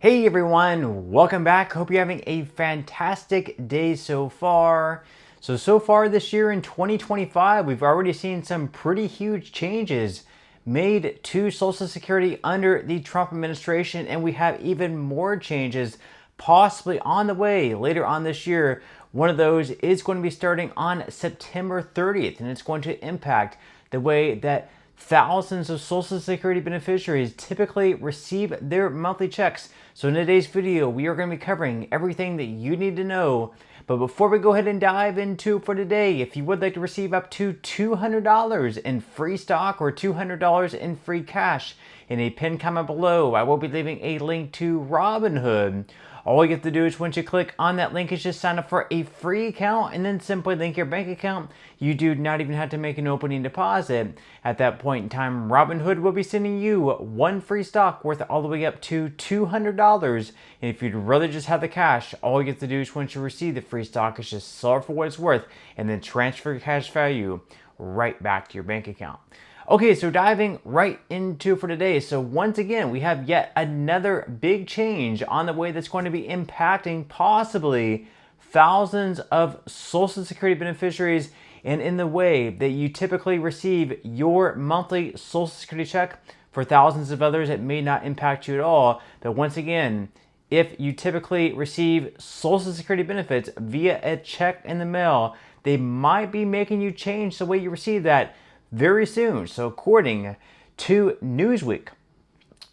Hey everyone, welcome back. Hope you're having a fantastic day so far. So far this year in 2025, we've already seen some pretty huge changes made to Social Security under the Trump administration, and we have even more changes possibly on the way later on this year. One of those is going to be starting on September 30th, and it's going to impact the way that thousands of Social Security beneficiaries typically receive their monthly checks. So in today's video, we are going to be covering everything that you need to know. But before we go ahead and dive into for today, if you would like to receive up to $200 in free stock or $200 in free cash, in a pinned comment below, I will be leaving a link to Robinhood. All you have to do is once you click on that link is just sign up for a free account and then simply link your bank account. You do not even have to make an opening deposit. At that point in time, Robinhood will be sending you one free stock worth all the way up to $200. And if you'd rather just have the cash, all you have to do is once you receive the free stock is just sell it for what it's worth and then transfer your cash value right back to your bank account. Okay, so diving right into for today. So once again, we have yet another big change on the way that's going to be impacting possibly thousands of Social Security beneficiaries and in the way that you typically receive your monthly Social Security check. For thousands of others, it may not impact you at all. But once again, if you typically receive Social Security benefits via a check in the mail, they might be making you change the way you receive that very soon. So according to Newsweek,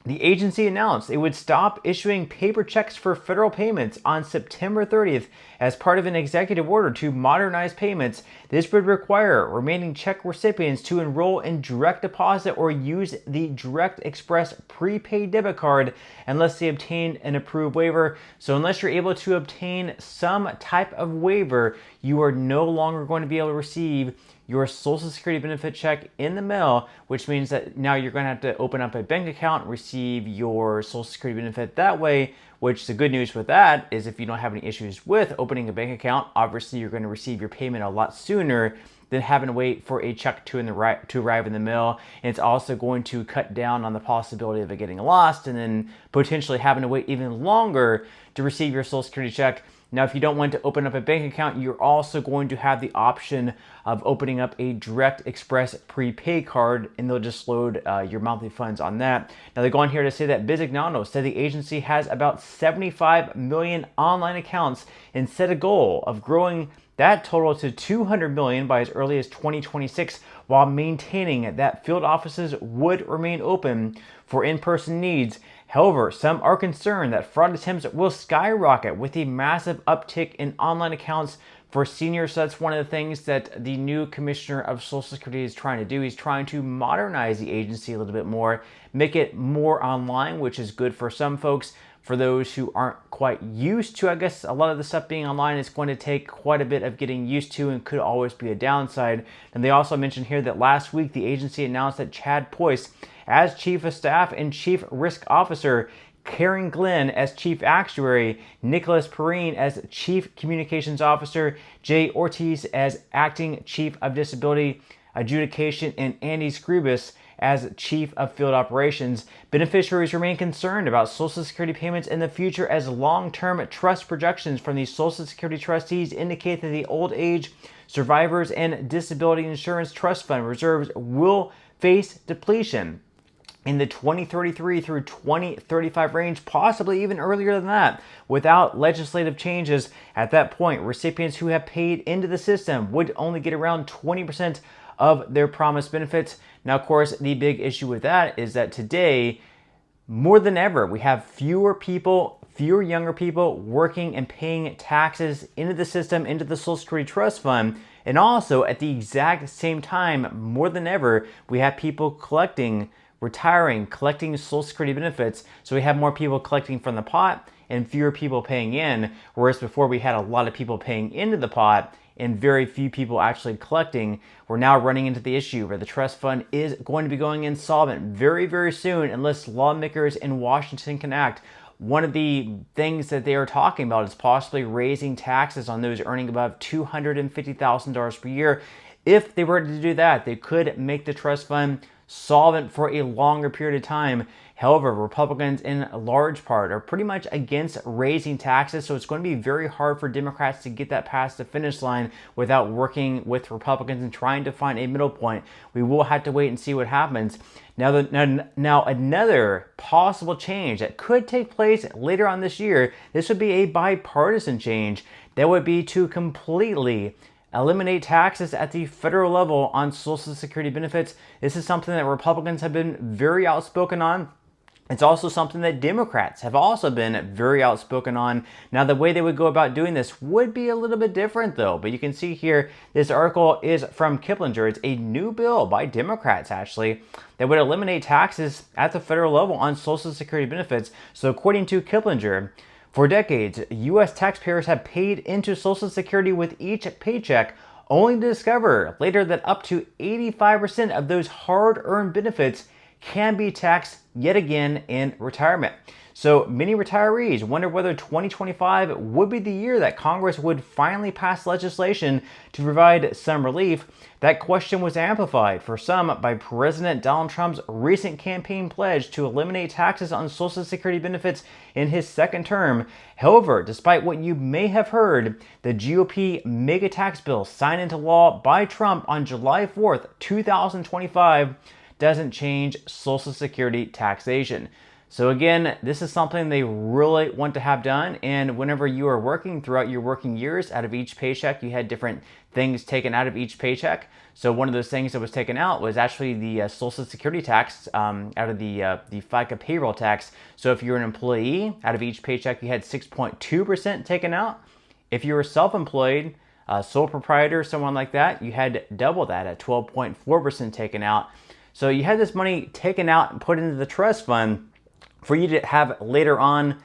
the agency announced it would stop issuing paper checks for federal payments on September 30th as part of an executive order to modernize payments. This would require remaining check recipients to enroll in direct deposit or use the Direct Express prepaid debit card unless they obtain an approved waiver. So unless you're able to obtain some type of waiver, you are no longer going to be able to receive your Social Security benefit check in the mail, which means that now you're going to have to open up a bank account and receive your Social Security benefit that way, which the good news with that is if you don't have any issues with opening a bank account, obviously you're going to receive your payment a lot sooner than having to wait for a check to arrive in the mail. And it's also going to cut down on the possibility of it getting lost and then potentially having to wait even longer to receive your Social Security check. Now, if you don't want to open up a bank account, you're also going to have the option of opening up a Direct Express prepaid card, and they'll just load your monthly funds on that. Now, they go on here to say that Bizignano said the agency has about 75 million online accounts and set a goal of growing that total to 200 million by as early as 2026, while maintaining that field offices would remain open for in-person needs. However, some are concerned that fraud attempts will skyrocket with a massive uptick in online accounts for seniors. So that's one of the things that the new commissioner of Social Security is trying to do. He's trying to modernize the agency a little bit more, make it more online, which is good for some folks. For those who aren't quite used to, I guess, a lot of the stuff being online, it's going to take quite a bit of getting used to and could always be a downside. And they also mentioned here that last week the agency announced that Chad Poyce as Chief of Staff and Chief Risk Officer, Karen Glenn as Chief Actuary, Nicholas Perrine as Chief Communications Officer, Jay Ortiz as Acting Chief of Disability Adjudication, and Andy Scribus as Chief of Field Operations. Beneficiaries remain concerned about Social Security payments in the future as long-term trust projections from the Social Security trustees indicate that the Old Age, Survivors, and Disability Insurance Trust Fund reserves will face depletion in the 2033 through 2035 range, possibly even earlier than that. Without legislative changes at that point, recipients who have paid into the system would only get around 20% of their promised benefits. Now, of course, the big issue with that is that today, more than ever, we have fewer younger people working and paying taxes into the system, into the Social Security Trust Fund. And also, at the exact same time, more than ever, we have people retiring, collecting Social Security benefits. So we have more people collecting from the pot and fewer people paying in, whereas before we had a lot of people paying into the pot and very few people actually collecting. We're now running into the issue where the trust fund is going to be going insolvent very, very soon unless lawmakers in Washington can act. One of the things that they are talking about is possibly raising taxes on those earning above $250,000 per year. If they were to do that, they could make the trust fund solvent for a longer period of time. However, Republicans in large part are pretty much against raising taxes, so it's going to be very hard for Democrats to get that past the finish line without working with Republicans and trying to find a middle point. We will have to wait and see what happens. Now, another possible change that could take place later on this year, this would be a bipartisan change. That would be to completely eliminate taxes at the federal level on Social Security benefits. This is something that Republicans have been very outspoken on. It's also something that Democrats have also been very outspoken on. Now, the way they would go about doing this would be a little bit different, though. But you can see here, this article is from Kiplinger. It's a new bill by Democrats, actually, that would eliminate taxes at the federal level on Social Security benefits. So according to Kiplinger, for decades, U.S. taxpayers have paid into Social Security with each paycheck, only to discover later that up to 85% of those hard-earned benefits can be taxed yet again in retirement. So many retirees wonder whether 2025 would be the year that Congress would finally pass legislation to provide some relief. That question was amplified for some by President Donald Trump's recent campaign pledge to eliminate taxes on Social Security benefits in his second term. However, despite what you may have heard, the GOP mega tax bill signed into law by Trump on July 4th, 2025 doesn't change Social Security taxation. So again, this is something they really want to have done. And whenever you are working throughout your working years, out of each paycheck, you had different things taken out of each paycheck. So one of those things that was taken out was actually the Social Security tax out of the FICA payroll tax. So if you're an employee, out of each paycheck, you had 6.2% taken out. If you were self-employed, sole proprietor, someone like that, you had double that at 12.4% taken out. So you had this money taken out and put into the trust fund for you to have later on,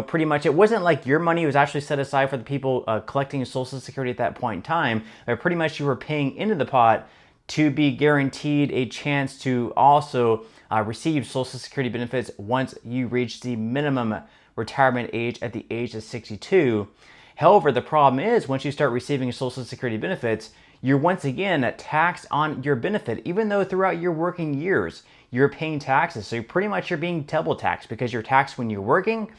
pretty much it wasn't like your money was actually set aside for the people collecting Social Security at that point in time, but pretty much you were paying into the pot to be guaranteed a chance to also receive Social Security benefits once you reach the minimum retirement age at the age of 62. However, the problem is once you start receiving Social Security benefits, you're once again taxed on your benefit, even though throughout your working years, you're paying taxes. So pretty much you're being double taxed because you're taxed when you're working,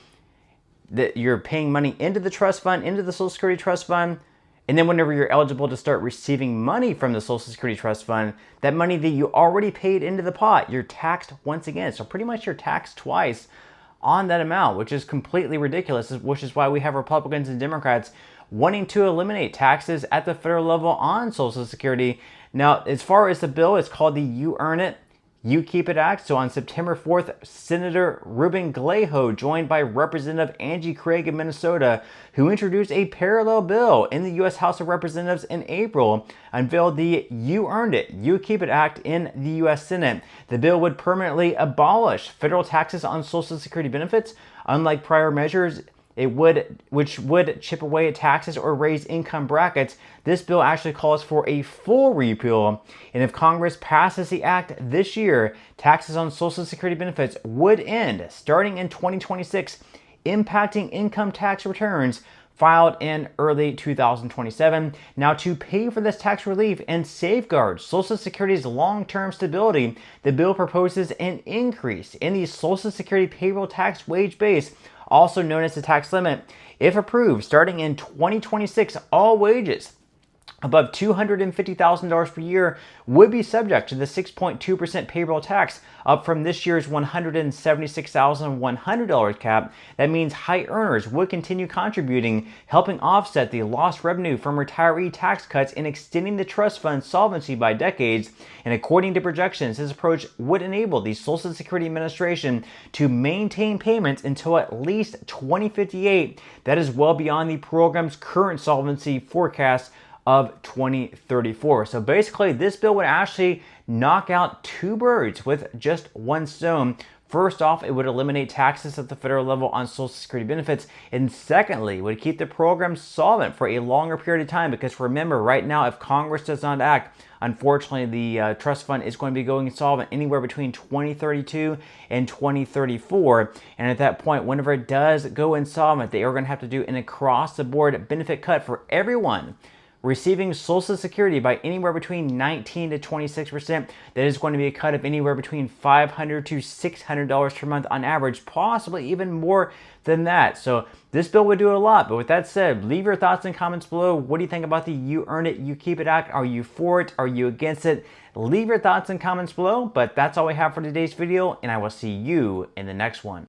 that you're paying money into the trust fund, into the Social Security trust fund, and then whenever you're eligible to start receiving money from the Social Security trust fund, that money that you already paid into the pot, you're taxed once again. So pretty much you're taxed twice on that amount, which is completely ridiculous, which is why we have Republicans and Democrats wanting to eliminate taxes at the federal level on Social Security. Now, as far as the bill, it's called the You Earn It, You Keep It Act. So on September 4th, Senator Ruben Galejo, joined by Representative Angie Craig of Minnesota, who introduced a parallel bill in the U.S. House of Representatives in April, unveiled the You Earned It, You Keep It Act in the U.S. Senate. The bill would permanently abolish federal taxes on Social Security benefits. Unlike prior measures, which would chip away at taxes or raise income brackets, this bill actually calls for a full repeal. And if Congress passes the act this year, taxes on Social Security benefits would end starting in 2026, impacting income tax returns filed in early 2027. Now, to pay for this tax relief and safeguard Social Security's long-term stability, the bill proposes an increase in the Social Security payroll tax wage base, also known as the tax limit. If approved, starting in 2026, all wages above $250,000 per year would be subject to the 6.2% payroll tax, up from this year's $176,100 cap. That means high earners would continue contributing, helping offset the lost revenue from retiree tax cuts and extending the trust fund solvency by decades. And according to projections, this approach would enable the Social Security Administration to maintain payments until at least 2058. That is well beyond the program's current solvency forecast of 2034. So basically, this bill would actually knock out two birds with just one stone. First off, it would eliminate taxes at the federal level on Social Security benefits. And secondly, would keep the program solvent for a longer period of time. Because remember, right now, if Congress does not act, unfortunately, the trust fund is going to be going insolvent anywhere between 2032 and 2034. And at that point, whenever it does go insolvent, they are going to have to do an across-the-board benefit cut for everyone receiving Social Security by anywhere between 19 to 26%. That is going to be a cut of anywhere between $500 to $600 per month on average, possibly even more than that. So this bill would do a lot. But with that said, leave your thoughts and comments below. What do you think about the You Earn It, You Keep It Act? Are you for it? Are you against it? Leave your thoughts and comments below. But that's all we have for today's video, and I will see you in the next one.